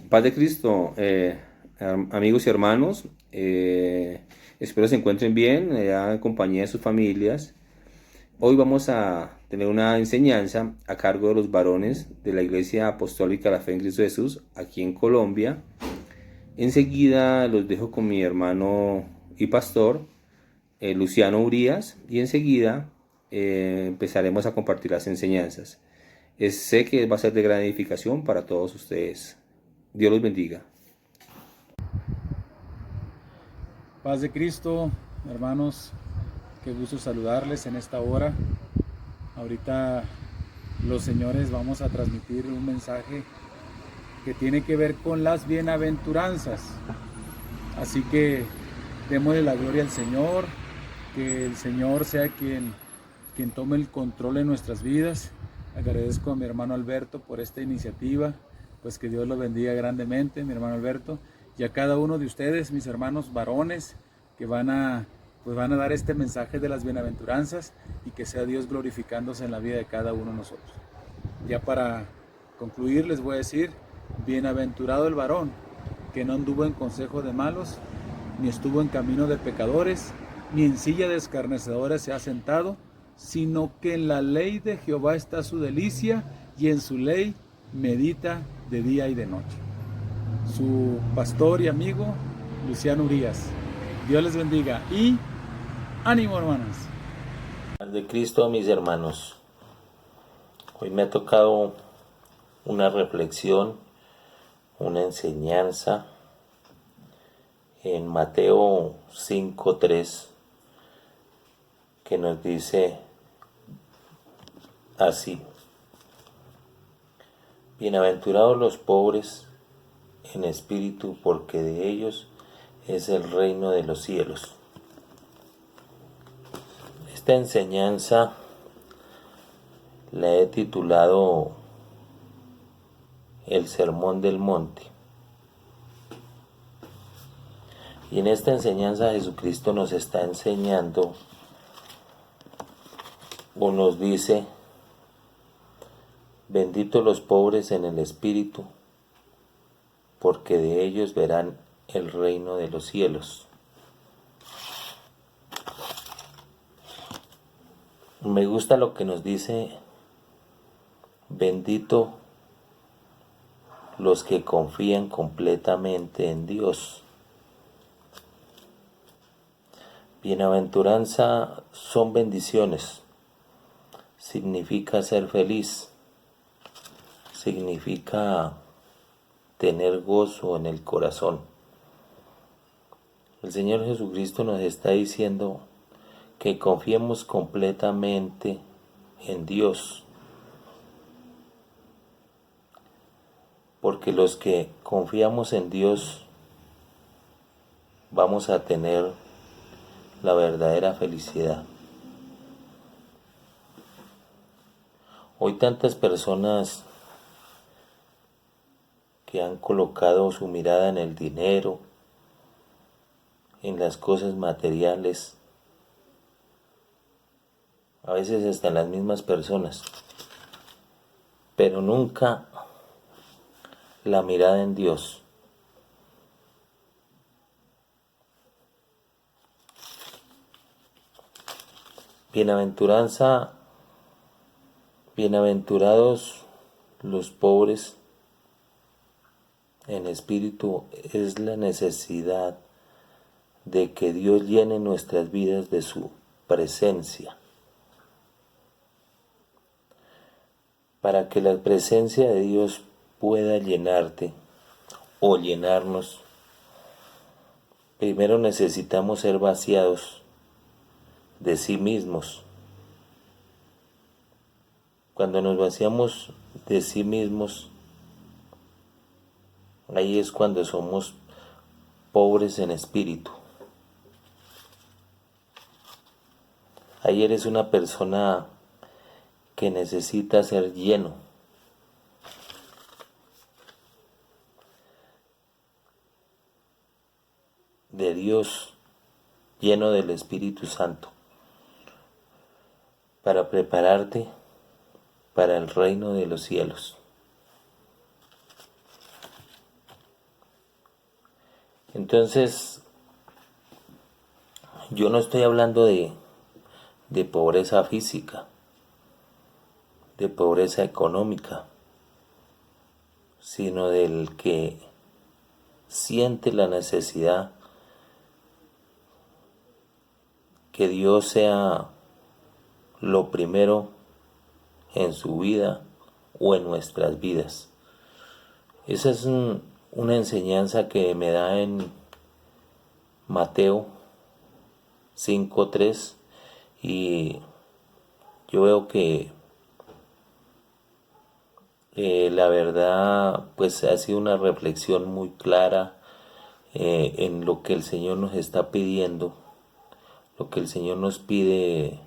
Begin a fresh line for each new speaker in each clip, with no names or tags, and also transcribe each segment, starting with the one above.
Paz de Cristo, amigos y hermanos, espero se encuentren bien, en compañía de sus familias. Hoy vamos a tener una enseñanza a cargo de los varones de la Iglesia Apostólica de la Fe en Cristo Jesús, aquí en Colombia. Enseguida los dejo con mi hermano y pastor, Luciano Urías, y enseguida empezaremos a compartir las enseñanzas. Sé que va a ser de gran edificación para todos ustedes. Dios los bendiga.
Paz de Cristo, hermanos, qué gusto saludarles en esta hora. Ahorita los señores vamos a transmitir un mensaje que tiene que ver con las bienaventuranzas. Así que démosle la gloria al Señor, que el Señor sea quien tome el control de nuestras vidas. Agradezco a mi hermano Alberto por esta iniciativa, pues que Dios lo bendiga grandemente, mi hermano Alberto, y a cada uno de ustedes, mis hermanos varones, que van a dar este mensaje de las bienaventuranzas y que sea Dios glorificándose en la vida de cada uno de nosotros. Ya para concluir les voy a decir, bienaventurado el varón que no anduvo en consejo de malos, ni estuvo en camino de pecadores, ni en silla de escarnecedores se ha sentado, sino que en la ley de Jehová está su delicia, y en su ley medita de día y de noche. Su pastor y amigo, Luciano Urías. Dios les bendiga y ánimo, hermanos.
De Cristo, mis hermanos. Hoy me ha tocado una reflexión, una enseñanza en Mateo 5:3 que nos dice así: bienaventurados los pobres en espíritu, porque de ellos es el reino de los cielos. Esta enseñanza la he titulado El Sermón del Monte. Y en esta enseñanza Jesucristo nos está enseñando o nos dice: benditos los pobres en el espíritu, porque de ellos verán el reino de los cielos. Me gusta lo que nos dice: bendito los que confían completamente en Dios. Bienaventuranza son bendiciones, significa ser feliz, significa tener gozo en el corazón. El Señor Jesucristo nos está diciendo que confiemos completamente en Dios, porque los que confiamos en Dios vamos a tener la verdadera felicidad. Hoy tantas personas que han colocado su mirada en el dinero, en las cosas materiales, a veces hasta en las mismas personas, pero nunca la mirada en Dios. Bienaventurados los pobres en espíritu, es la necesidad de que Dios llene nuestras vidas de su presencia. Para que la presencia de Dios pueda llenarte o llenarnos, primero necesitamos ser vaciados de sí mismos. Cuando nos vaciamos de sí mismos, ahí es cuando somos pobres en espíritu. Ahí eres una persona que necesita ser lleno. De Dios, lleno del Espíritu Santo, para prepararte para el reino de los cielos. Entonces, yo no estoy hablando de pobreza física, de pobreza económica, sino del que siente la necesidad que Dios sea lo primero en su vida o en nuestras vidas. Esa es una enseñanza que me da en Mateo 5:3, y yo veo que la verdad pues ha sido una reflexión muy clara en lo que el Señor nos está pidiendo, lo que el Señor nos pide,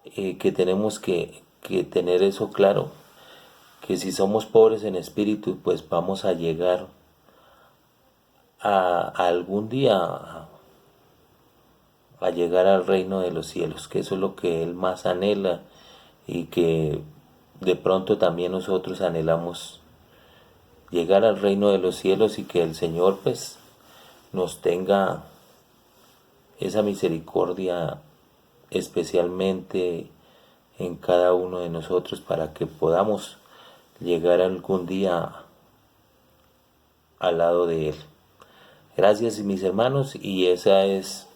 que tenemos que tener eso claro, que si somos pobres en espíritu, pues vamos a llegar a algún día a llegar al reino de los cielos, que eso es lo que Él más anhela, y que de pronto también nosotros anhelamos llegar al reino de los cielos, y que el Señor pues nos tenga esa misericordia especialmente en cada uno de nosotros, para que podamos llegar algún día al lado de Él. Gracias, mis hermanos, y esa es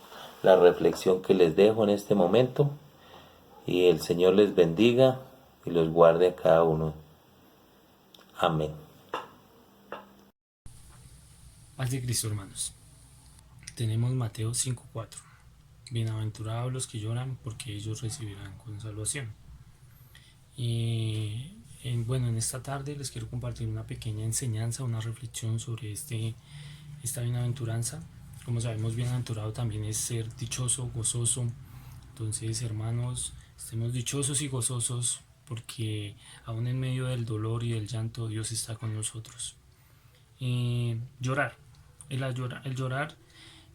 la reflexión que les dejo en este momento, y el Señor les bendiga y los guarde a cada uno. Amén.
Paz de Cristo, hermanos. Tenemos Mateo 5:4. Bienaventurados los que lloran, porque ellos recibirán consolación. Y bueno, en esta tarde les quiero compartir una pequeña enseñanza, una reflexión sobre esta bienaventuranza. Como sabemos, bienaventurado también es ser dichoso, gozoso. Entonces, hermanos, estemos dichosos y gozosos, porque aún en medio del dolor y del llanto, Dios está con nosotros. Llorar. El llorar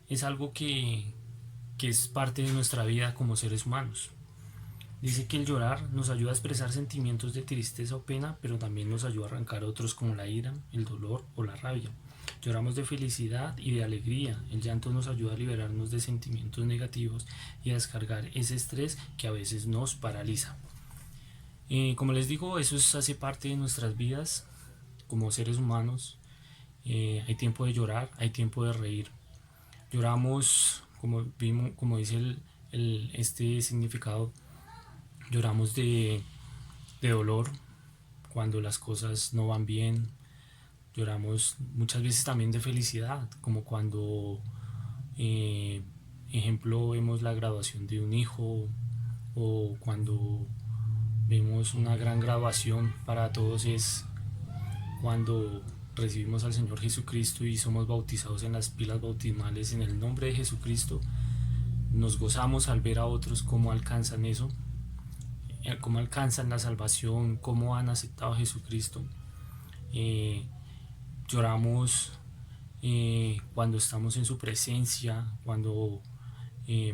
es algo que es parte de nuestra vida como seres humanos. Dice que el llorar nos ayuda a expresar sentimientos de tristeza o pena, pero también nos ayuda a arrancar otros como la ira, el dolor o la rabia. Lloramos de felicidad y de alegría. El llanto nos ayuda a liberarnos de sentimientos negativos y a descargar ese estrés que a veces nos paraliza. Como les digo, eso hace parte de nuestras vidas como seres humanos. Hay tiempo de llorar, hay tiempo de reír. Lloramos, como dice este significado, lloramos de dolor cuando las cosas no van bien. Lloramos muchas veces también de felicidad, como cuando, ejemplo, vemos la graduación de un hijo, o cuando vemos una gran graduación. Para todos es cuando recibimos al Señor Jesucristo y somos bautizados en las pilas bautismales en el nombre de Jesucristo. Nos gozamos al ver a otros cómo alcanzan eso, cómo alcanzan la salvación, cómo han aceptado a Jesucristo. Lloramos cuando estamos en su presencia, cuando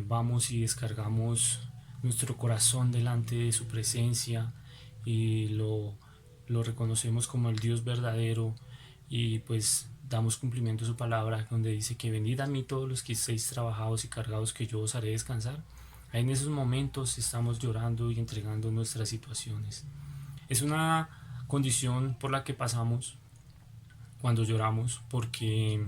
vamos y descargamos nuestro corazón delante de su presencia y lo reconocemos como el Dios verdadero, y pues damos cumplimiento a su palabra, donde dice que venid a mí todos los que estéis trabajados y cargados, que yo os haré descansar. Ahí en esos momentos estamos llorando y entregando nuestras situaciones. Es una condición por la que pasamos cuando lloramos, porque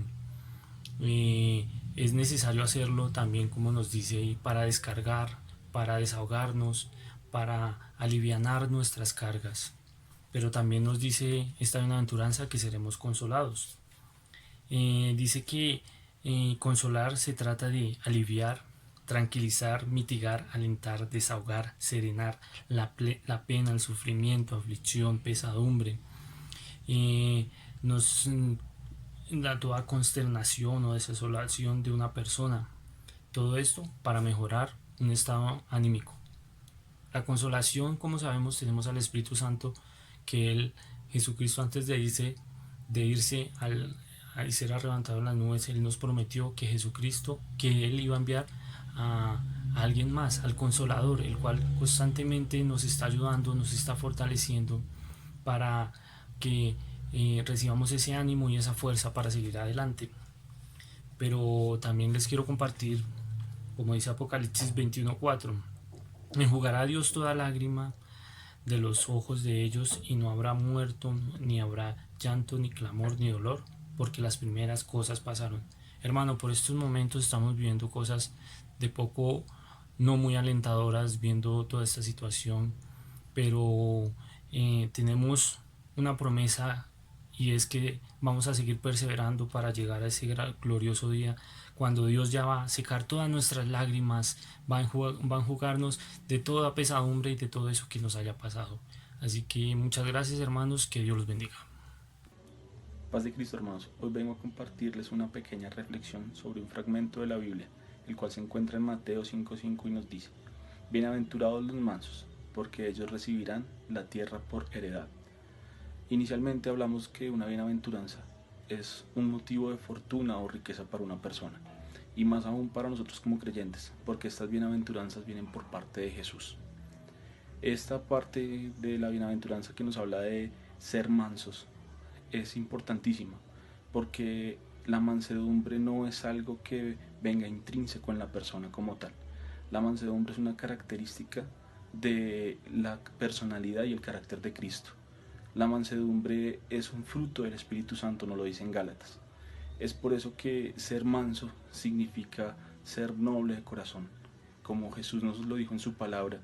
es necesario hacerlo también, como nos dice, para descargar, para desahogarnos, para alivianar nuestras cargas. Pero también nos dice esta bienaventuranza que seremos consolados. Dice que consolar se trata de aliviar, tranquilizar, mitigar, alentar, desahogar, serenar la pena, el sufrimiento, aflicción, pesadumbre. Nos da toda consternación o desolación de una persona. Todo esto para mejorar un estado anímico. La consolación, como sabemos, tenemos al Espíritu Santo, que Jesucristo, antes de irse al ser arrebatado en las nubes, Él nos prometió que Él iba a enviar a alguien más, al Consolador, el cual constantemente nos está ayudando, nos está fortaleciendo, para que recibamos ese ánimo y esa fuerza para seguir adelante. Pero también les quiero compartir, como dice Apocalipsis 21:4, enjugará Dios toda lágrima de los ojos de ellos, y no habrá muerto, ni habrá llanto, ni clamor, ni dolor, porque las primeras cosas pasaron. Hermano, por estos momentos estamos viviendo cosas de poco, no muy alentadoras, viendo toda esta situación, pero tenemos una promesa, y es que vamos a seguir perseverando para llegar a ese glorioso día cuando Dios ya va a secar todas nuestras lágrimas, va a enjugarnos de toda pesadumbre y de todo eso que nos haya pasado. Así que muchas gracias, hermanos, que Dios los bendiga.
Paz de Cristo, hermanos. Hoy vengo a compartirles una pequeña reflexión sobre un fragmento de la Biblia, el cual se encuentra en Mateo 5:5 y nos dice: bienaventurados los mansos, porque ellos recibirán la tierra por heredad. Inicialmente hablamos que una bienaventuranza es un motivo de fortuna o riqueza para una persona, y más aún para nosotros como creyentes, porque estas bienaventuranzas vienen por parte de Jesús. Esta parte de la bienaventuranza que nos habla de ser mansos es importantísima, porque la mansedumbre no es algo que venga intrínseco en la persona como tal. La mansedumbre es una característica de la personalidad y el carácter de Cristo. La mansedumbre es un fruto del Espíritu Santo, nos lo dice en Gálatas. Es por eso que ser manso significa ser noble de corazón, como Jesús nos lo dijo en su palabra,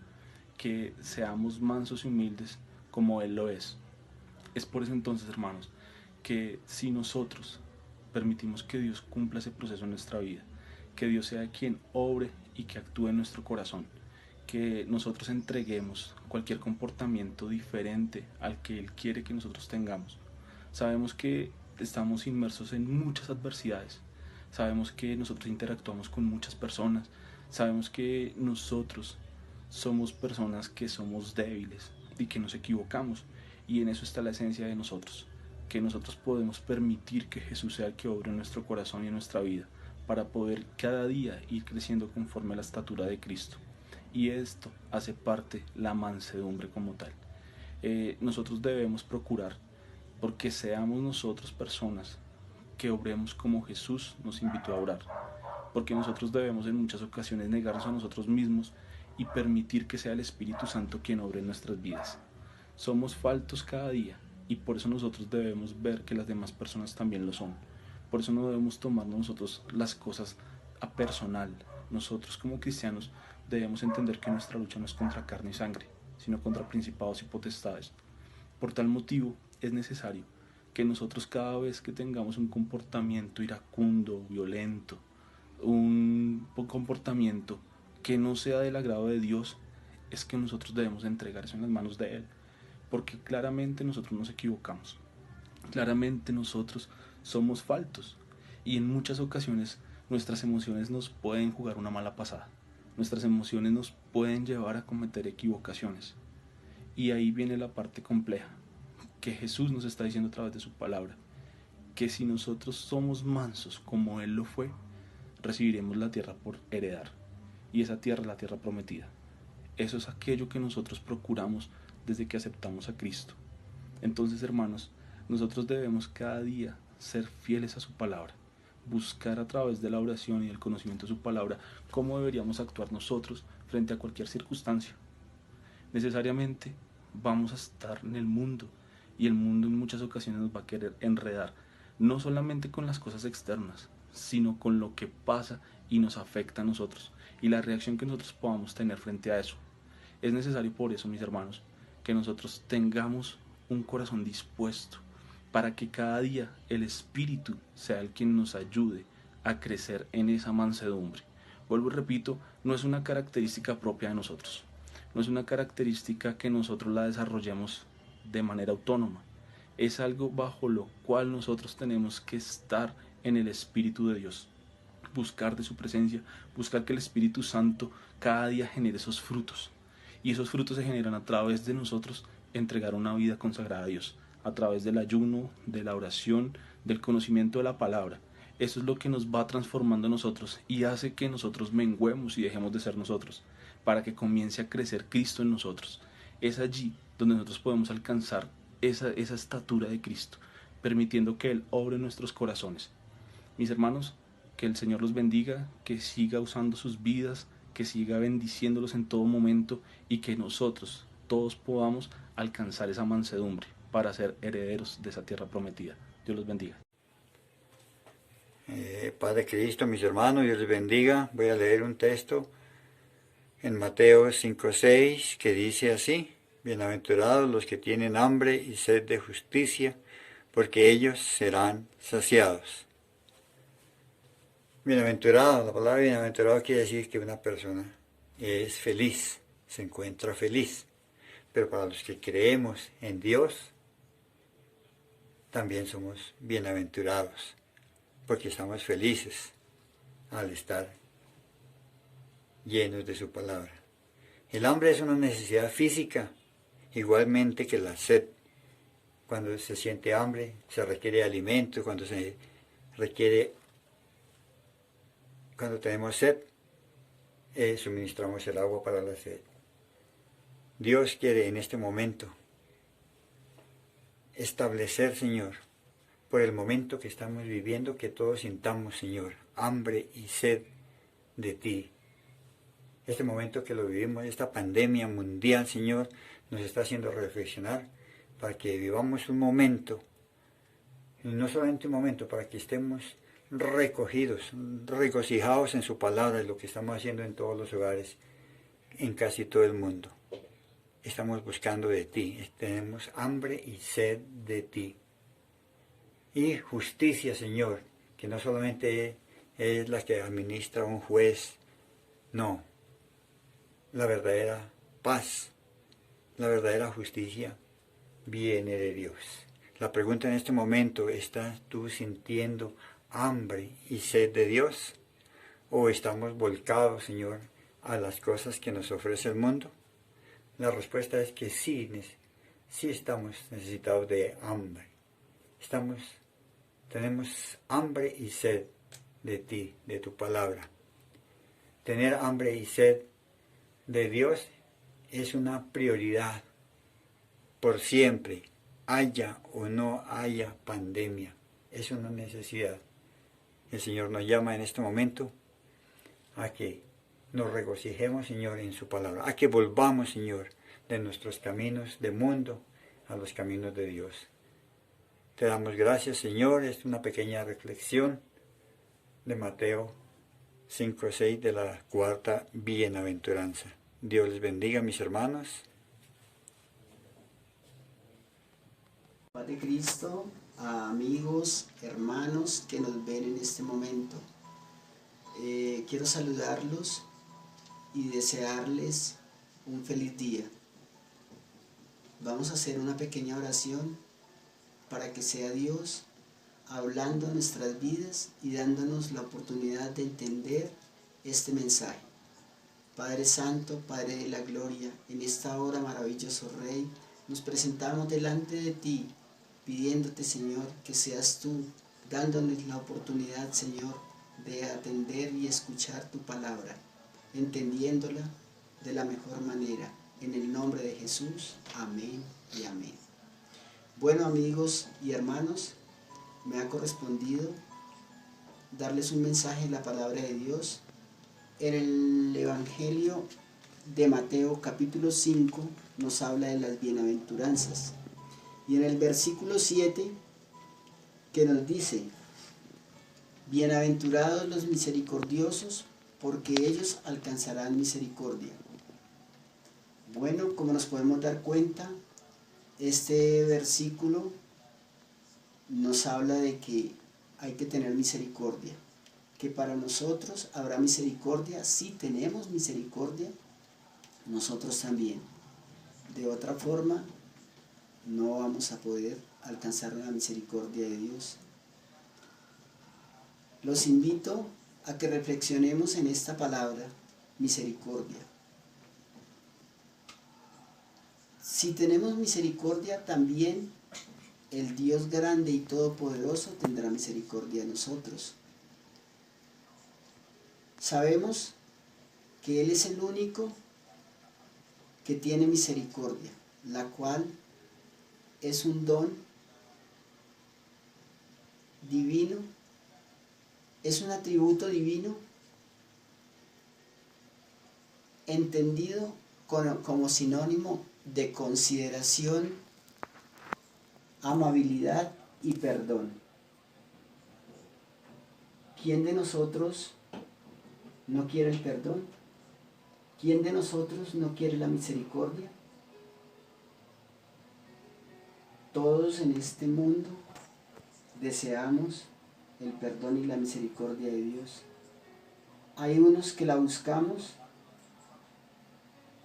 que seamos mansos y humildes como Él lo es. Es por eso entonces, hermanos, que si nosotros permitimos que Dios cumpla ese proceso en nuestra vida, que Dios sea quien obre y que actúe en nuestro corazón, que nosotros entreguemos cualquier comportamiento diferente al que Él quiere que nosotros tengamos. Sabemos que estamos inmersos en muchas adversidades, sabemos que nosotros interactuamos con muchas personas, sabemos que nosotros somos personas que somos débiles y que nos equivocamos, y en eso está la esencia de nosotros, que nosotros podemos permitir que Jesús sea el que obre en nuestro corazón y en nuestra vida, para poder cada día ir creciendo conforme a la estatura de Cristo. Y esto hace parte la mansedumbre como tal. Nosotros debemos procurar porque seamos nosotros personas que obremos como Jesús nos invitó a obrar, porque nosotros debemos en muchas ocasiones negarnos a nosotros mismos y permitir que sea el Espíritu Santo quien obre en nuestras vidas. Somos faltos cada día, y por eso nosotros debemos ver que las demás personas también lo son. Por eso no debemos tomarnos nosotros las cosas a personal. Nosotros como cristianos debemos entender que nuestra lucha no es contra carne y sangre, sino contra principados y potestades. Por tal motivo es necesario que nosotros, cada vez que tengamos un comportamiento iracundo, violento, un comportamiento que no sea del agrado de Dios, es que nosotros debemos entregar eso en las manos de Él, porque claramente nosotros nos equivocamos, claramente nosotros somos faltos, y en muchas ocasiones nuestras emociones nos pueden jugar una mala pasada, nuestras emociones nos pueden llevar a cometer equivocaciones, y ahí viene la parte compleja, que Jesús nos está diciendo a través de su palabra, que si nosotros somos mansos como Él lo fue, recibiremos la tierra por heredar, y esa tierra es la tierra prometida. Eso es aquello que nosotros procuramos desde que aceptamos a Cristo. Entonces, hermanos, nosotros debemos cada día ser fieles a su palabra, buscar a través de la oración y del conocimiento de su palabra cómo deberíamos actuar nosotros frente a cualquier circunstancia. Necesariamente vamos a estar en el mundo, y el mundo en muchas ocasiones nos va a querer enredar, no solamente con las cosas externas, sino con lo que pasa y nos afecta a nosotros, y la reacción que nosotros podamos tener frente a eso. Es necesario por eso, mis hermanos, que nosotros tengamos un corazón dispuesto para que cada día el Espíritu sea el quien nos ayude a crecer en esa mansedumbre. Vuelvo y repito, no es una característica propia de nosotros, no es una característica que nosotros la desarrollemos de manera autónoma, es algo bajo lo cual nosotros tenemos que estar en el Espíritu de Dios, buscar de su presencia, buscar que el Espíritu Santo cada día genere esos frutos, y esos frutos se generan a través de nosotros entregar una vida consagrada a Dios, a través del ayuno, de la oración, del conocimiento de la palabra. Eso es lo que nos va transformando a nosotros y hace que nosotros menguemos y dejemos de ser nosotros, para que comience a crecer Cristo en nosotros. Es allí donde nosotros podemos alcanzar esa estatura de Cristo, permitiendo que Él obre en nuestros corazones. Mis hermanos, que el Señor los bendiga, que siga usando sus vidas, que siga bendiciéndolos en todo momento y que nosotros todos podamos alcanzar esa mansedumbre para ser herederos de esa tierra prometida. Dios los bendiga.
Paz de Cristo, mis hermanos, Dios les bendiga. Voy a leer un texto en Mateo 5:6 que dice así: bienaventurados los que tienen hambre y sed de justicia, porque ellos serán saciados. Bienaventurado, la palabra bienaventurado quiere decir que una persona es feliz, se encuentra feliz. Pero para los que creemos en Dios, también somos bienaventurados, porque estamos felices al estar llenos de su palabra. El hambre es una necesidad física, igualmente que la sed. Cuando se siente hambre, se requiere alimento, cuando tenemos sed, suministramos el agua para la sed. Dios quiere en este momento establecer, Señor, por el momento que estamos viviendo, que todos sintamos, Señor, hambre y sed de ti. Este momento que lo vivimos, esta pandemia mundial, Señor, nos está haciendo reflexionar para que vivamos un momento, y no solamente un momento, para que estemos recogidos, regocijados en su palabra, es lo que estamos haciendo en todos los hogares, en casi todo el mundo. Estamos buscando de ti, tenemos hambre y sed de ti. Y justicia, Señor, que no solamente es la que administra un juez, no. La verdadera paz, la verdadera justicia viene de Dios. La pregunta en este momento: ¿estás tú sintiendo hambre y sed de Dios? ¿O estamos volcados, Señor, a las cosas que nos ofrece el mundo? La respuesta es que sí estamos necesitados de hambre. Tenemos hambre y sed de ti, de tu palabra. Tener hambre y sed de Dios es una prioridad por siempre, haya o no haya pandemia. Es una necesidad. El Señor nos llama en este momento a que nos regocijemos, Señor, en su palabra, a que volvamos, Señor, de nuestros caminos de mundo a los caminos de Dios. Te damos gracias, Señor. Es una pequeña reflexión de Mateo 5:6 de la cuarta bienaventuranza. Dios les bendiga, mis hermanos.
Paz de Cristo, a amigos, hermanos que nos ven en este momento. Quiero saludarlos y desearles un feliz día. Vamos a hacer una pequeña oración para que sea Dios hablando en nuestras vidas y dándonos la oportunidad de entender este mensaje. Padre Santo, Padre de la Gloria, en esta hora, maravilloso Rey, nos presentamos delante de ti, pidiéndote, Señor, que seas tú dándonos la oportunidad, Señor, de atender y escuchar tu palabra, entendiéndola de la mejor manera. En el nombre de Jesús, amén y amén. Bueno, amigos y hermanos, me ha correspondido darles un mensaje en la palabra de Dios. En el Evangelio de Mateo capítulo 5 nos habla de las bienaventuranzas. Y en el versículo 7 que nos dice: bienaventurados los misericordiosos, porque ellos alcanzarán misericordia. Bueno, como nos podemos dar cuenta, este versículo nos habla de que hay que tener misericordia, que para nosotros habrá misericordia si tenemos misericordia, nosotros también. De otra forma, no vamos a poder alcanzar la misericordia de Dios. Los invito a que reflexionemos en esta palabra, misericordia. Si tenemos misericordia, también el Dios grande y todopoderoso tendrá misericordia de nosotros. Sabemos que Él es el único que tiene misericordia, la cual es un don divino, es un atributo divino entendido como sinónimo de consideración, amabilidad y perdón. ¿Quién de nosotros no quiere el perdón? ¿Quién de nosotros no quiere la misericordia? Todos en este mundo deseamos el perdón y la misericordia de Dios. Hay unos que la buscamos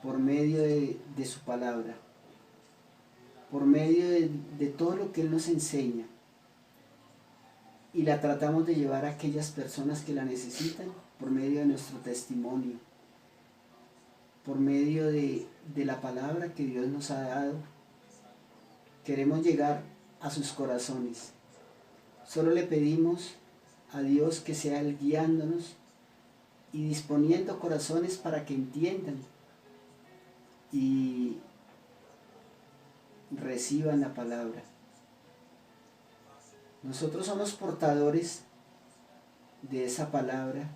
por medio de su palabra, por medio de todo lo que Él nos enseña, y la tratamos de llevar a aquellas personas que la necesitan por medio de nuestro testimonio, por medio de la palabra que Dios nos ha dado. Queremos llegar a sus corazones. Solo le pedimos a Dios que sea Él guiándonos y disponiendo corazones para que entiendan y reciban la palabra. Nosotros somos portadores de esa palabra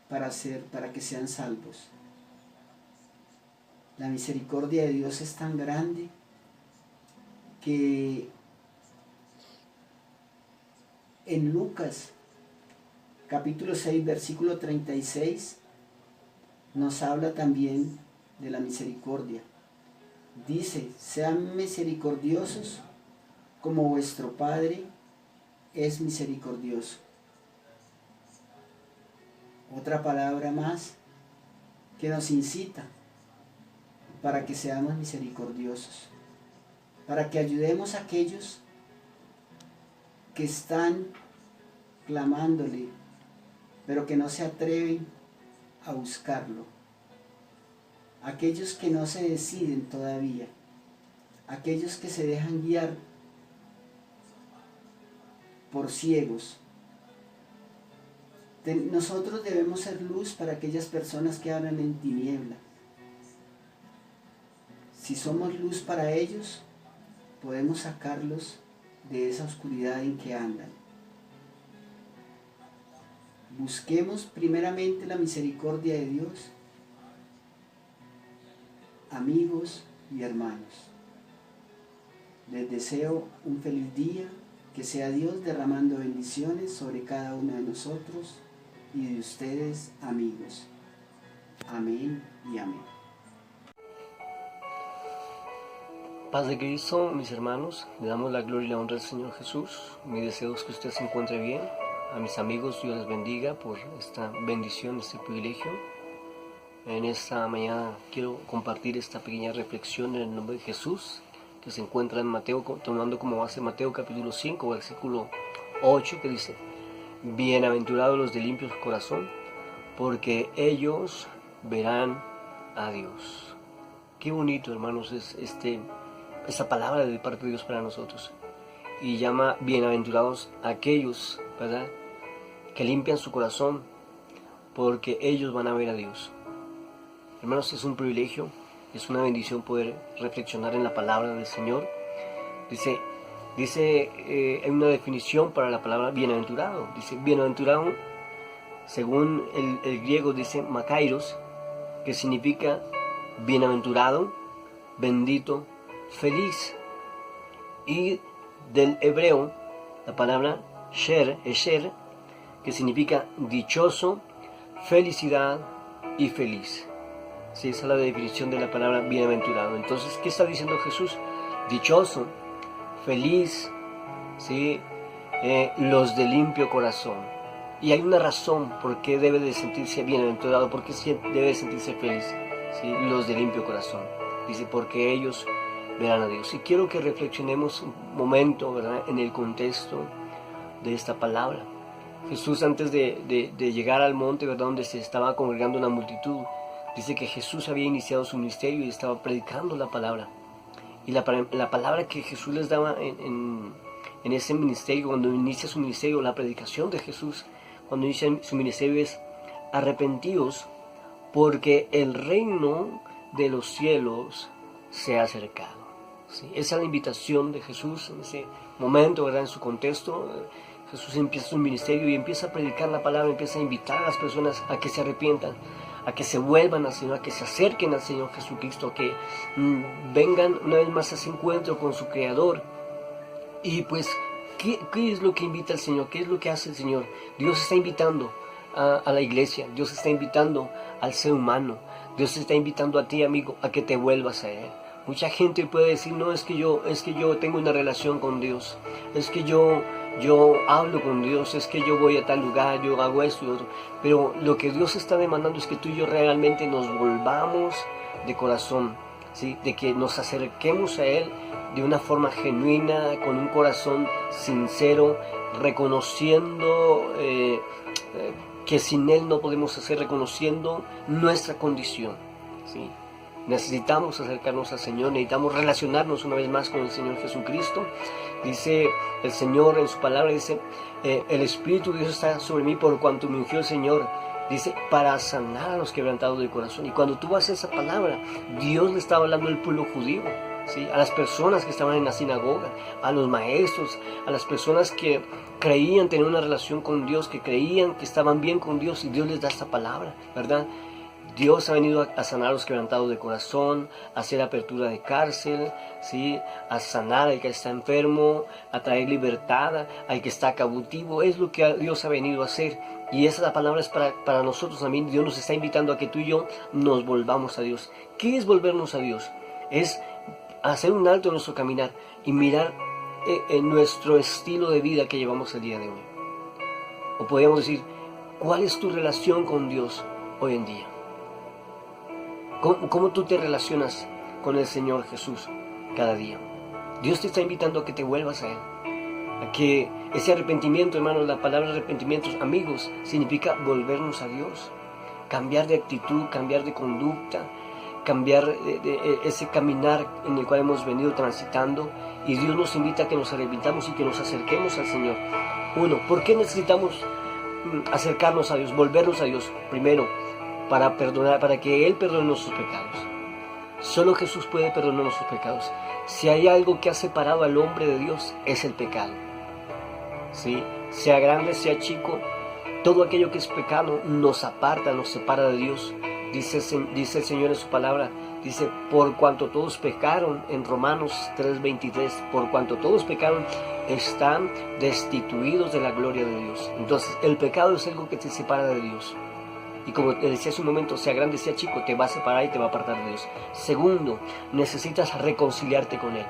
para que sean salvos. La misericordia de Dios es tan grande que en Lucas capítulo 6 versículo 36 nos habla también de la misericordia. Dice: sean misericordiosos como vuestro Padre es misericordioso. Otra palabra más que nos incita para que seamos misericordiosos, para que ayudemos a aquellos que están clamándole, pero que no se atreven a buscarlo, aquellos que no se deciden todavía, aquellos que se dejan guiar por ciegos. Nosotros debemos ser luz para aquellas personas que hablan en tiniebla. Si somos luz para ellos, podemos sacarlos de esa oscuridad en que andan. Busquemos primeramente la misericordia de Dios, amigos y hermanos. Les deseo un feliz día, que sea Dios derramando bendiciones sobre cada uno de nosotros y de ustedes, amigos. Amén y amén.
Paz de Cristo, mis hermanos, le damos la gloria y la honra al Señor Jesús. Mi deseo es que usted se encuentre bien. A mis amigos, Dios les bendiga por esta bendición, este privilegio. En esta mañana quiero compartir esta pequeña reflexión en el nombre de Jesús, que se encuentra en Mateo, tomando como base Mateo capítulo 5, versículo 8, que dice: bienaventurados los de limpio corazón, porque ellos verán a Dios. Qué bonito, hermanos, es esta palabra de parte de Dios para nosotros. Y llama bienaventurados a aquellos, ¿verdad?, que limpian su corazón, porque ellos van a ver a Dios. Hermanos, es un privilegio, es una bendición poder reflexionar en la palabra del Señor. Dice hay una definición para la palabra bienaventurado. Dice bienaventurado, según el griego, dice makairos, que significa bienaventurado, bendito, feliz. Y del hebreo, la palabra esher, que significa dichoso, felicidad y feliz. Sí, esa es la definición de la palabra bienaventurado. Entonces, ¿qué está diciendo Jesús? Dichoso, feliz, ¿sí? Los de limpio corazón. Y hay una razón por qué debe de sentirse bienaventurado, por qué debe de sentirse feliz, ¿sí? Los de limpio corazón. Dice, porque ellos verán a Dios. Y quiero que reflexionemos un momento, ¿verdad?, en el contexto de esta palabra. Jesús, antes de llegar al monte, ¿verdad?, donde se estaba congregando una multitud, dice que Jesús había iniciado su ministerio y estaba predicando la palabra. Y la palabra que Jesús les daba en ese ministerio, cuando inicia su ministerio, la predicación de Jesús, cuando inicia su ministerio, es: arrepentidos, porque el reino de los cielos se ha acercado. ¿sí? Esa es la invitación de Jesús en ese momento, ¿verdad? En su contexto. Jesús empieza su ministerio y empieza a predicar la palabra, empieza a invitar a las personas a que se arrepientan, a que se vuelvan al Señor, a que se acerquen al Señor Jesucristo, a que vengan una vez más a ese encuentro con su Creador. Y pues, ¿qué es lo que invita al Señor? ¿Qué es lo que hace el Señor? Dios está invitando a la iglesia, Dios está invitando al ser humano, Dios está invitando a ti, amigo, a que te vuelvas a Él. Mucha gente puede decir, no, es que yo tengo una relación con Dios, es que yo hablo con Dios, es que yo voy a tal lugar, yo hago esto y otro. Pero lo que Dios está demandando es que tú y yo realmente nos volvamos de corazón, ¿sí? De que nos acerquemos a Él de una forma genuina, con un corazón sincero, reconociendo que sin Él no podemos hacer, reconociendo nuestra condición, ¿sí? Necesitamos acercarnos al Señor, necesitamos relacionarnos una vez más con el Señor Jesucristo. Dice el Señor en su palabra, dice, el Espíritu de Dios está sobre mí por cuanto me ungió el Señor, dice, para sanar a los quebrantados de corazón. Y cuando tú vas a esa palabra, Dios le estaba hablando al pueblo judío, ¿sí? A las personas que estaban en la sinagoga, a los maestros, a las personas que creían tener una relación con Dios, que creían que estaban bien con Dios, y Dios les da esta palabra, ¿verdad? Dios ha venido a sanar a los quebrantados de corazón, a hacer apertura de cárcel, ¿sí? A sanar al que está enfermo, a traer libertad al que está cautivo. Es lo que Dios ha venido a hacer. Y esa palabra es para nosotros también. Dios nos está invitando a que tú y yo nos volvamos a Dios. ¿Qué es volvernos a Dios? Es hacer un alto en nuestro caminar y mirar en nuestro estilo de vida que llevamos el día de hoy. O podríamos decir, ¿cuál es tu relación con Dios hoy en día? ¿Cómo tú te relacionas con el Señor Jesús cada día? Dios te está invitando a que te vuelvas a Él, a que ese arrepentimiento, hermanos, la palabra arrepentimiento, amigos, significa volvernos a Dios, cambiar de actitud, cambiar de conducta, cambiar de ese caminar en el cual hemos venido transitando, y Dios nos invita a que nos arrepintamos y que nos acerquemos al Señor. Uno, ¿por qué necesitamos acercarnos a Dios, volvernos a Dios? Primero, para perdonar, para que Él perdone nuestros pecados. Solo Jesús puede perdonar nuestros pecados. Si hay algo que ha separado al hombre de Dios, es el pecado, ¿sí? Sea grande, sea chico, todo aquello que es pecado nos aparta, nos separa de Dios. Dice el Señor en su palabra, dice, por cuanto todos pecaron, en Romanos 3:23, por cuanto todos pecaron, están destituidos de la gloria de Dios. Entonces, el pecado es algo que te separa de Dios. Y como te decía hace un momento, sea grande, sea chico, te va a separar y te va a apartar de Dios. Segundo, necesitas reconciliarte con Él.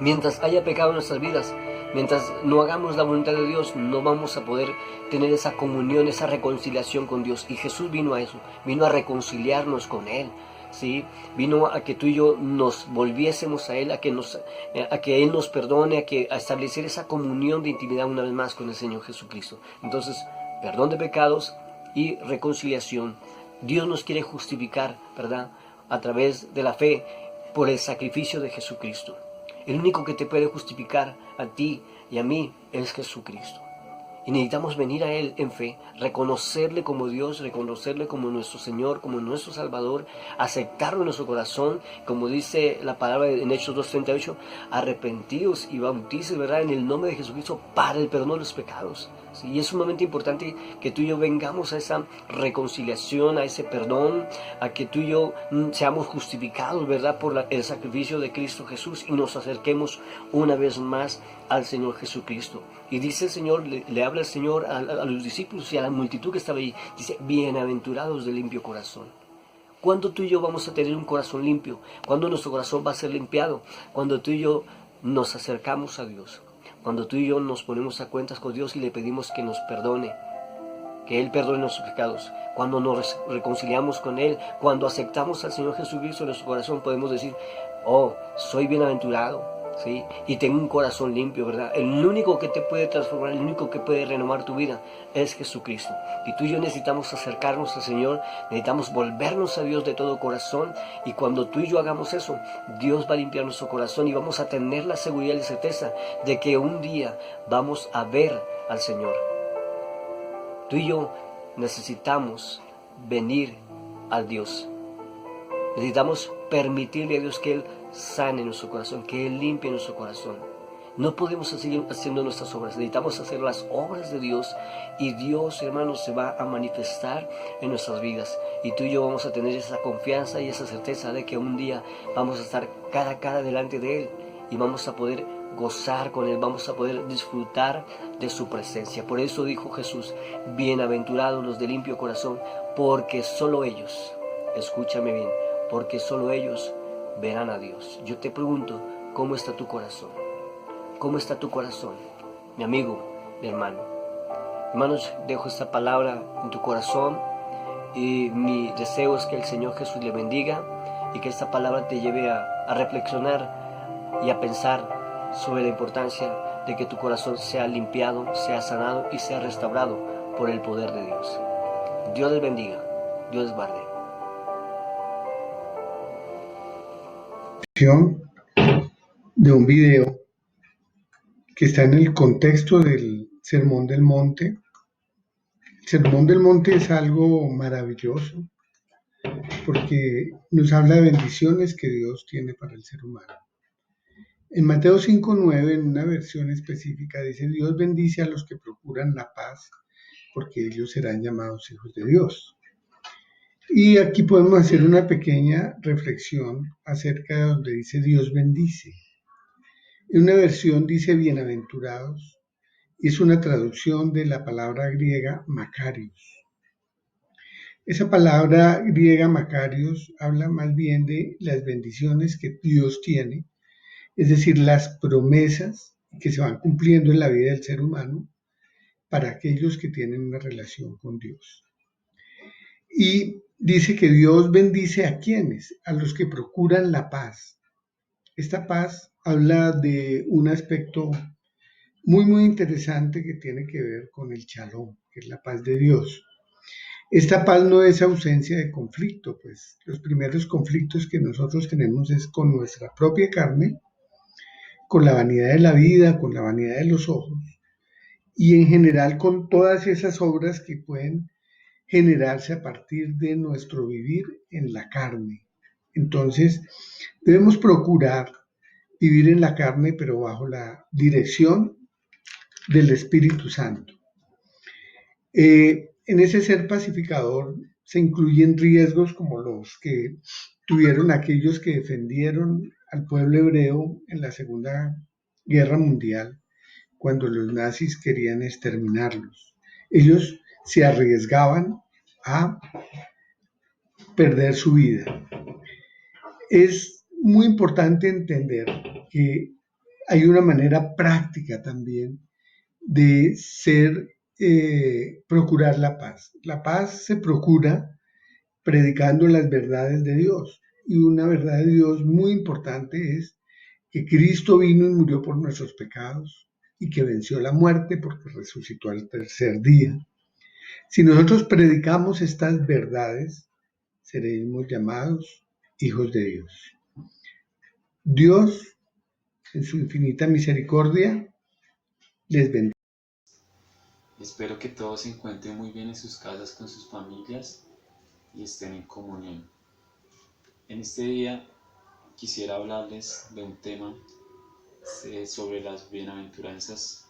Mientras haya pecado en nuestras vidas, mientras no hagamos la voluntad de Dios, no vamos a poder tener esa comunión, esa reconciliación con Dios. Y Jesús vino a eso, vino a reconciliarnos con Él, ¿sí? Vino a que tú y yo nos volviésemos a Él, a que Él nos perdone, a establecer esa comunión de intimidad una vez más con el Señor Jesucristo. Entonces, perdón de pecados y reconciliación. Dios nos quiere justificar, ¿verdad? A través de la fe por el sacrificio de Jesucristo. El único que te puede justificar a ti y a mí es Jesucristo. Y necesitamos venir a Él en fe, reconocerle como Dios, reconocerle como nuestro Señor, como nuestro Salvador, aceptarlo en nuestro corazón, como dice la palabra en Hechos 2:38, arrepentidos y bautizados, ¿verdad?, en el nombre de Jesucristo para el perdón de los pecados. ¿Sí? Y es sumamente importante que tú y yo vengamos a esa reconciliación, a ese perdón, a que tú y yo seamos justificados, ¿verdad?, por el sacrificio de Cristo Jesús y nos acerquemos una vez más al Señor Jesucristo. Y dice el Señor, le habla el Señor a los discípulos y a la multitud que estaba ahí, dice, bienaventurados de limpio corazón. ¿Cuándo tú y yo vamos a tener un corazón limpio? ¿Cuándo nuestro corazón va a ser limpiado? Cuando tú y yo nos acercamos a Dios, cuando tú y yo nos ponemos a cuentas con Dios y le pedimos que nos perdone, que Él perdone nuestros pecados. Cuando nos reconciliamos con Él, cuando aceptamos al Señor Jesucristo en nuestro corazón, podemos decir, oh, soy bienaventurado, ¿sí? Y tengo un corazón limpio, ¿verdad? El único que te puede transformar, el único que puede renovar tu vida es Jesucristo. Y tú y yo necesitamos acercarnos al Señor, necesitamos volvernos a Dios de todo corazón. Y cuando tú y yo hagamos eso, Dios va a limpiar nuestro corazón y vamos a tener la seguridad y la certeza de que un día vamos a ver al Señor. Tú y yo necesitamos venir al Dios. Necesitamos permitirle a Dios que Él sane nuestro corazón, que Él limpie nuestro corazón. No podemos seguir haciendo nuestras obras, necesitamos hacer las obras de Dios y Dios, hermanos, se va a manifestar en nuestras vidas. Y tú y yo vamos a tener esa confianza y esa certeza de que un día vamos a estar cara a cara delante de Él y vamos a poder gozar con Él, vamos a poder disfrutar de su presencia. Por eso dijo Jesús, bienaventurados los de limpio corazón, porque solo ellos, escúchame bien, porque solo ellos verán a Dios. Yo te pregunto, ¿cómo está tu corazón? ¿Cómo está tu corazón, mi amigo, mi hermano? Hermanos, dejo esta palabra en tu corazón y mi deseo es que el Señor Jesús le bendiga y que esta palabra te lleve a reflexionar y a pensar sobre la importancia de que tu corazón sea limpiado, sea sanado y sea restaurado por el poder de Dios. Dios les bendiga, Dios les guarde.
De un video que está en el contexto del Sermón del Monte. El Sermón del Monte es algo maravilloso porque nos habla de bendiciones que Dios tiene para el ser humano. En Mateo 5:9, en una versión específica, dice: Dios bendice a los que procuran la paz, porque ellos serán llamados hijos de Dios. Y aquí podemos hacer una pequeña reflexión acerca de donde dice Dios bendice. En una versión dice bienaventurados, y es una traducción de la palabra griega Makarios. Esa palabra griega Makarios habla más bien de las bendiciones que Dios tiene, es decir, las promesas que se van cumpliendo en la vida del ser humano para aquellos que tienen una relación con Dios. Y dice que Dios bendice a quienes, a los que procuran la paz. Esta paz habla de un aspecto muy interesante que tiene que ver con el shalom, que es la paz de Dios. Esta paz no es ausencia de conflicto, pues los primeros conflictos que nosotros tenemos es con nuestra propia carne, con la vanidad de la vida, con la vanidad de los ojos y en general con todas esas obras que pueden generarse a partir de nuestro vivir en la carne. Entonces, debemos procurar vivir en la carne, pero bajo la dirección del Espíritu Santo. En ese ser pacificador se incluyen riesgos como los que tuvieron aquellos que defendieron al pueblo hebreo en la Segunda Guerra Mundial, cuando los nazis querían exterminarlos. Ellos se arriesgaban a perder su vida. Es muy importante entender que hay una manera práctica también de procurar la paz. La paz se procura predicando las verdades de Dios. Y una verdad de Dios muy importante es que Cristo vino y murió por nuestros pecados y que venció la muerte porque resucitó al tercer día. Si nosotros predicamos estas verdades, seremos llamados hijos de Dios. Dios, en su infinita misericordia, les bendiga.
Espero que todos se encuentren muy bien en sus casas con sus familias y estén en comunión. En este día quisiera hablarles de un tema sobre las bienaventuranzas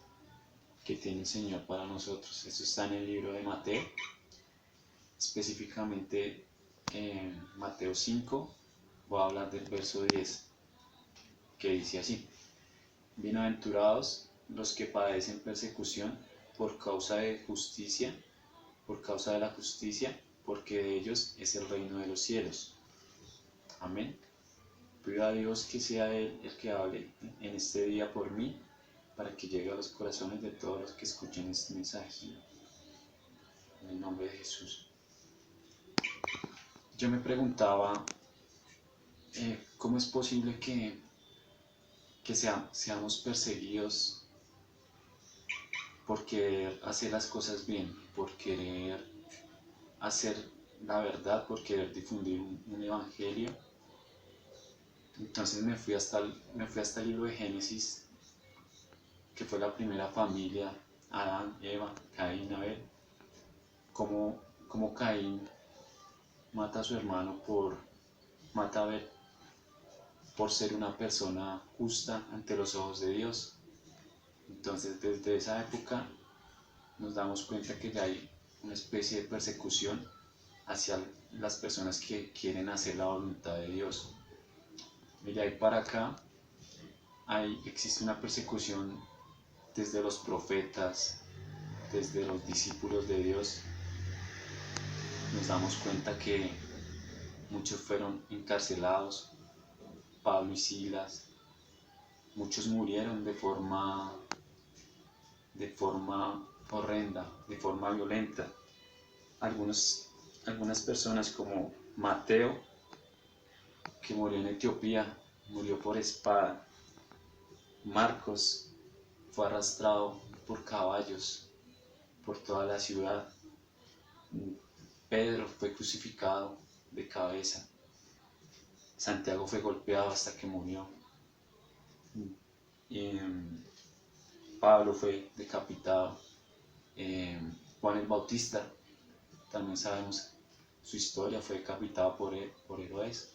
que tiene el Señor para nosotros. Eso está en el libro de Mateo, específicamente en Mateo 5, voy a hablar del verso 10, que dice así: bienaventurados los que padecen persecución por causa de la justicia, porque de ellos es el reino de los cielos. Amén. Pido a Dios que sea Él el que hable en este día por mí, para que llegue a los corazones de todos los que escuchen este mensaje. En el nombre de Jesús. Yo me preguntaba, ¿cómo es posible que seamos perseguidos por querer hacer las cosas bien, por querer hacer la verdad, por querer difundir un evangelio? Entonces me fui hasta el libro de Génesis, que fue la primera familia: Adán, Eva, Caín, Abel. Como Caín mata a su hermano mata a Abel por ser una persona justa ante los ojos de Dios. Entonces, desde esa época nos damos cuenta que ya hay una especie de persecución hacia las personas que quieren hacer la voluntad de Dios. Y de ahí para acá existe una persecución desde los profetas, desde los discípulos de Dios. Nos damos cuenta que muchos fueron encarcelados, Pablo y Silas, muchos murieron de forma horrenda, de forma violenta. Algunas personas como Mateo, que murió en Etiopía, murió por espada. Marcos fue arrastrado por caballos por toda la ciudad. Pedro fue crucificado de cabeza. Santiago fue golpeado hasta que murió. Pablo fue decapitado. Juan el Bautista, también sabemos su historia, fue decapitado por Herodes,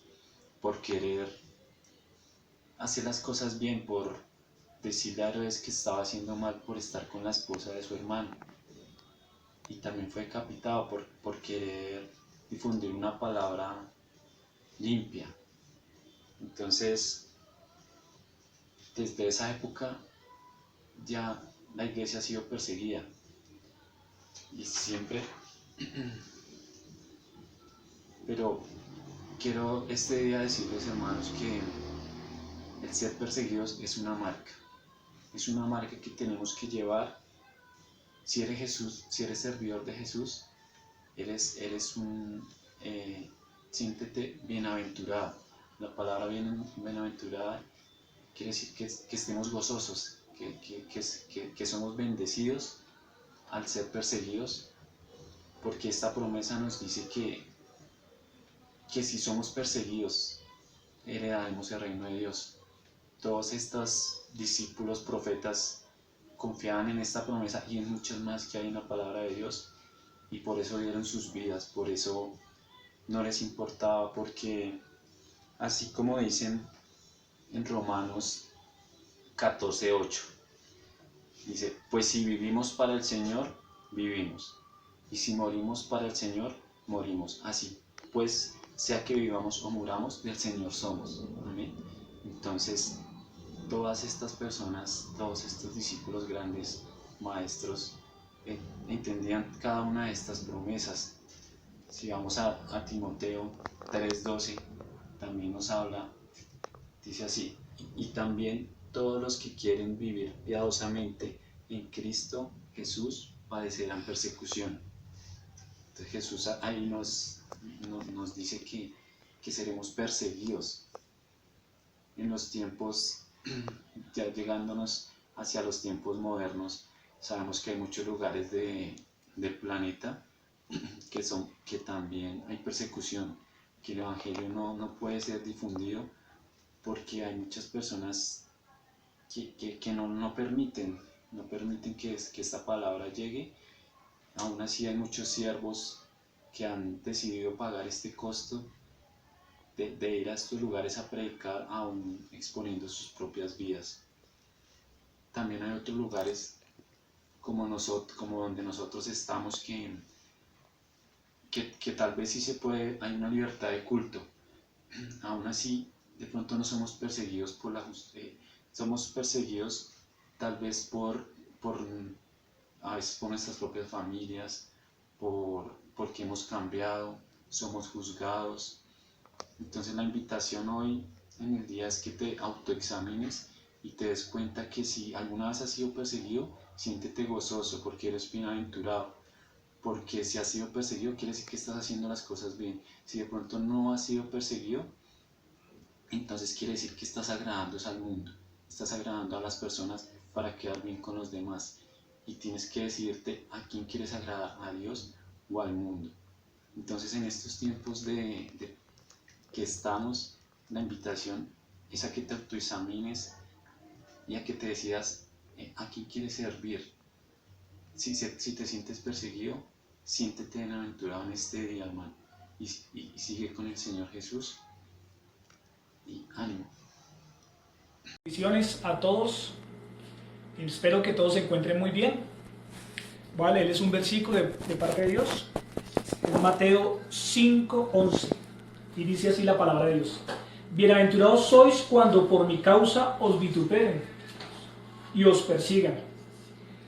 por querer hacer las cosas bien, por decirle a Herodes que estaba haciendo mal por estar con la esposa de su hermano. Y también fue decapitado por querer difundir una palabra limpia. Entonces, desde esa época ya la iglesia ha sido perseguida. Y siempre, pero quiero este día decirles, hermanos, que el ser perseguidos es una marca que tenemos que llevar. Si eres servidor de Jesús, siéntete bienaventurado. La palabra bienaventurada quiere decir que estemos gozosos, que somos bendecidos al ser perseguidos, porque esta promesa nos dice que si somos perseguidos, heredaremos el reino de Dios. Todos estos discípulos, profetas, confiaban en esta promesa y en muchas más que hay en la palabra de Dios, y por eso dieron sus vidas, por eso no les importaba, porque así como dicen en Romanos 14:8, dice: pues si vivimos para el Señor, vivimos, y si morimos para el Señor, morimos. Así pues, sea que vivamos o muramos, del Señor somos. Amén. Entonces, todas estas personas, todos estos discípulos grandes, maestros, entendían cada una de estas promesas. Si vamos a Timoteo 3:12, también nos habla, dice así: y también todos los que quieren vivir piadosamente en Cristo Jesús padecerán persecución. Entonces Jesús ahí nos dice que seremos perseguidos en los tiempos, ya llegándonos hacia los tiempos modernos. Sabemos que hay muchos lugares del planeta que también hay persecución, que el Evangelio no puede ser difundido porque hay muchas personas que no permiten que esta palabra llegue. Aún así hay muchos siervos que han decidido pagar este costo de ir a estos lugares a predicar, aún exponiendo sus propias vidas. También hay otros lugares como donde nosotros estamos que tal vez sí se puede, hay una libertad de culto. Aún así, de pronto no somos perseguidos por la justicia, somos perseguidos tal vez a veces por nuestras propias familias, porque hemos cambiado, somos juzgados. Entonces la invitación hoy en el día es que te autoexamines y te des cuenta que si alguna vez has sido perseguido, siéntete gozoso porque eres bienaventurado. Porque si has sido perseguido, quiere decir que estás haciendo las cosas bien. Si de pronto no has sido perseguido, entonces quiere decir que estás agradando al mundo, estás agradando a las personas para quedar bien con los demás. Y tienes que decidirte a quién quieres agradar, a Dios o al mundo. Entonces en estos tiempos que estamos, la invitación es a que te autoexamines y a que te decidas a quién quieres servir. Si te sientes perseguido, siéntete bienaventurado en este día, hermano, y sigue con el Señor Jesús, y ánimo.
Bendiciones a todos. Espero que todos se encuentren muy bien. Voy a leerles un versículo de parte de Dios. Es Mateo 5:11. Y dice así la palabra de Dios. Bienaventurados sois cuando por mi causa os vituperen y os persigan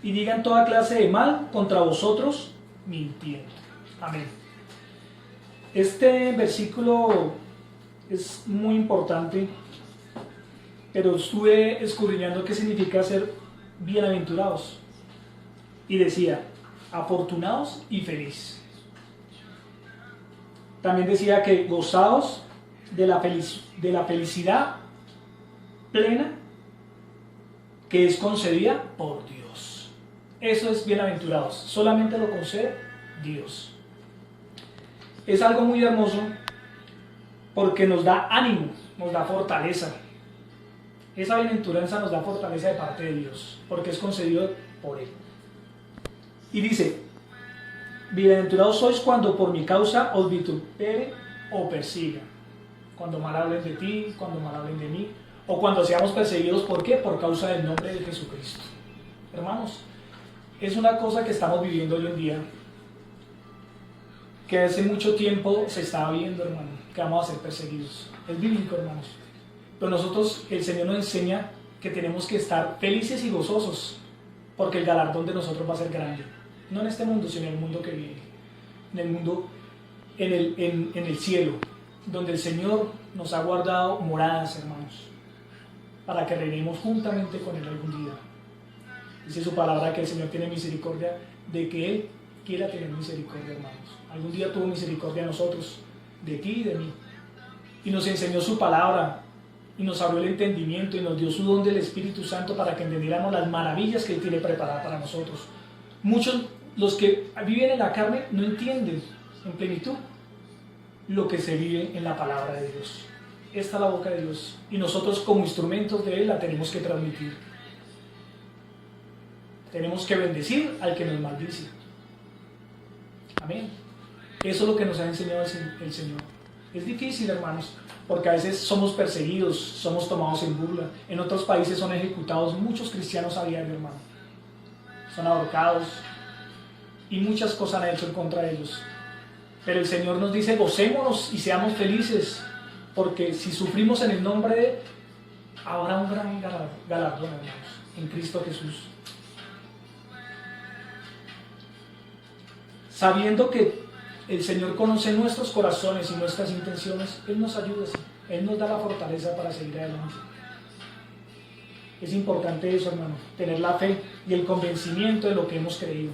y digan toda clase de mal contra vosotros mintiendo. Amén. Este versículo es muy importante, pero estuve escudriñando qué significa ser bienaventurados. Y decía, afortunados y felices. También decía que gozados de la felicidad plena que es concedida por Dios. Eso es bienaventurados. Solamente lo concede Dios. Es algo muy hermoso porque nos da ánimo, nos da fortaleza. Esa bienaventuranza nos da fortaleza de parte de Dios, porque es concedido por Él. Y dice, bienaventurados sois cuando por mi causa os vituperen o persigan. Cuando mal hablen de ti, cuando mal hablen de mí, o cuando seamos perseguidos, ¿por qué? Por causa del nombre de Jesucristo. Hermanos, es una cosa que estamos viviendo hoy en día, que hace mucho tiempo se estaba viendo, hermano, que vamos a ser perseguidos. Es bíblico, hermanos. Pero nosotros, el Señor nos enseña que tenemos que estar felices y gozosos, porque el galardón de nosotros va a ser grande. No en este mundo, sino en el mundo que viene. En el mundo, en el cielo, donde el Señor nos ha guardado moradas, hermanos, para que reinemos juntamente con Él algún día. Dice su palabra que el Señor tiene misericordia de que Él quiera tener misericordia, hermanos. Algún día tuvo misericordia de nosotros, de ti y de mí. Y nos enseñó su palabra, y nos abrió el entendimiento, y nos dio su don del Espíritu Santo para que entendiéramos las maravillas que Él tiene preparadas para nosotros. Muchos, los que viven en la carne, no entienden en plenitud lo que se vive en la palabra de Dios. Esta es la boca de Dios, y nosotros como instrumentos de Él la tenemos que transmitir. Tenemos que bendecir al que nos maldice. Amén. Eso es lo que nos ha enseñado el Señor. Es difícil, hermanos, porque a veces somos perseguidos, somos tomados en burla. En otros países son ejecutados muchos cristianos a diario, hermano. Son ahorcados y muchas cosas han hecho en contra de ellos. Pero el Señor nos dice, gocémonos y seamos felices, porque si sufrimos en el nombre de Él, habrá un gran galardón, hermanos, en Cristo Jesús. Sabiendo que el Señor conoce nuestros corazones y nuestras intenciones, Él nos ayuda, Él nos da la fortaleza para seguir adelante. Es importante eso, hermano, tener la fe y el convencimiento de lo que hemos creído,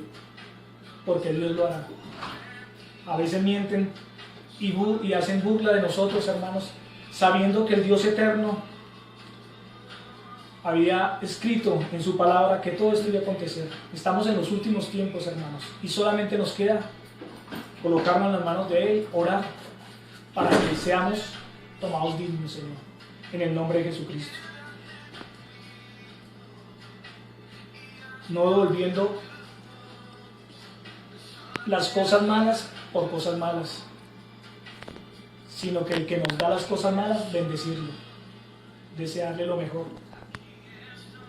porque Dios lo hará. A veces mienten y hacen burla de nosotros, hermanos, sabiendo que el Dios eterno había escrito en su palabra que todo esto iba a acontecer. Estamos en los últimos tiempos, hermanos, y solamente nos queda colocarnos en las manos de Él, orar, para que seamos tomados dignos, Señor, en el nombre de Jesucristo. No devolviendo las cosas malas por cosas malas, sino que el que nos da las cosas malas, bendecirlo, desearle lo mejor.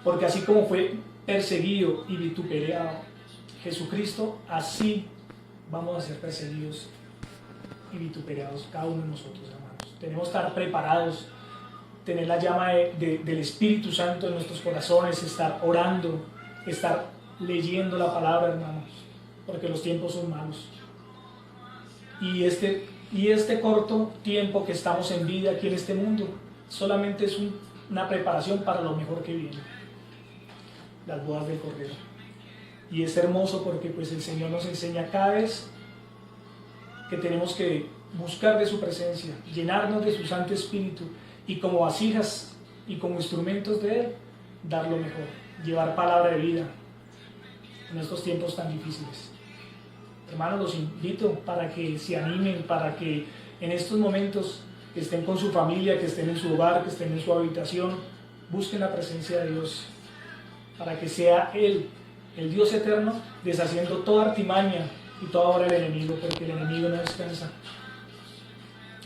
Porque así como fue perseguido y vituperado Jesucristo, así vamos a ser perseguidos y vituperados cada uno de nosotros, hermanos. Tenemos que estar preparados, tener la llama del Espíritu Santo en nuestros corazones, estar orando, estar leyendo la palabra, hermanos, porque los tiempos son malos. Y este corto tiempo que estamos en vida aquí en este mundo solamente es una preparación para lo mejor que viene, las bodas del Cordero. Y es hermoso porque pues el Señor nos enseña cada vez que tenemos que buscar de su presencia, llenarnos de su Santo Espíritu, y como vasijas y como instrumentos de Él, dar lo mejor, llevar palabra de vida en estos tiempos tan difíciles. Hermanos, los invito para que se animen, para que en estos momentos que estén con su familia, que estén en su hogar, que estén en su habitación, busquen la presencia de Dios, para que sea Él, el Dios eterno, deshaciendo toda artimaña y toda obra del enemigo, porque el enemigo no descansa.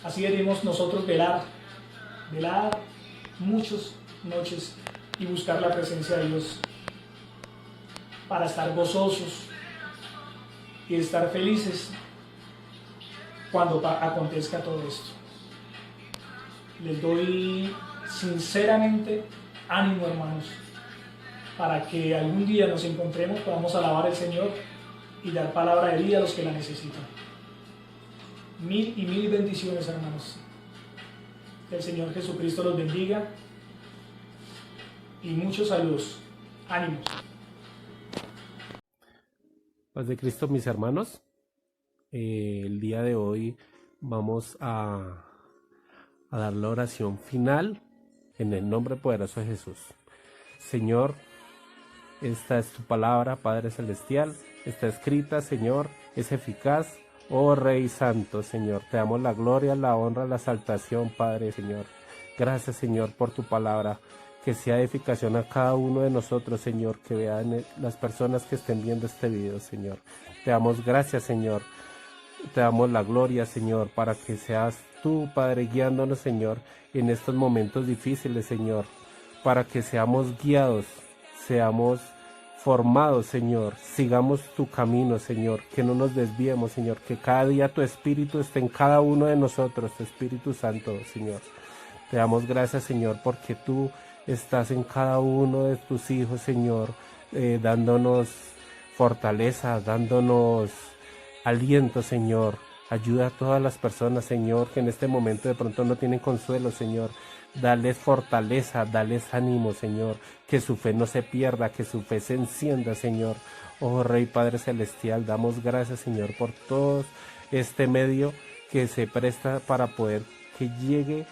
Así debemos nosotros velar muchos noches y buscar la presencia de Dios para estar gozosos y estar felices cuando acontezca todo esto. Les doy sinceramente ánimo, hermanos, para que algún día nos encontremos, podamos alabar al Señor y dar palabra de vida a los que la necesitan. Mil y mil bendiciones, hermanos. Que el Señor Jesucristo los bendiga y muchos saludos. Ánimos.
Paz de Cristo, mis hermanos. El día de hoy vamos a dar la oración final en el nombre poderoso de Jesús. Señor, esta es tu palabra, Padre Celestial, está escrita, Señor, es eficaz. Oh Rey Santo, Señor, te damos la gloria, la honra, la exaltación, Padre, Señor. Gracias, Señor, por tu palabra, que sea edificación a cada uno de nosotros, Señor, que vean las personas que estén viendo este video, Señor. Te damos gracias, Señor. Te damos la gloria, Señor, para que seas tú, Padre, guiándonos, Señor, en estos momentos difíciles, Señor, para que seamos guiados, seamos formados, Señor, sigamos tu camino, Señor, que no nos desviemos, Señor, que cada día tu Espíritu esté en cada uno de nosotros, tu Espíritu Santo, Señor. Te damos gracias, Señor, porque tú estás en cada uno de tus hijos, Señor, dándonos fortaleza, dándonos aliento, Señor. Ayuda a todas las personas, Señor, que en este momento de pronto no tienen consuelo, Señor. Dales fortaleza, dales ánimo, Señor, que su fe no se pierda, que su fe se encienda, Señor. Oh Rey Padre Celestial, damos gracias, Señor, por todo este medio que se presta para poder que llegue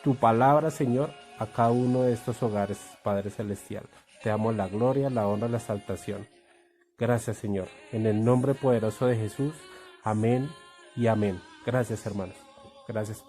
tu palabra, Señor, a cada uno de estos hogares, Padre Celestial. Te damos la gloria, la honra, la exaltación. Gracias, Señor. En el nombre poderoso de Jesús, amén y amén. Gracias, hermanos. Gracias.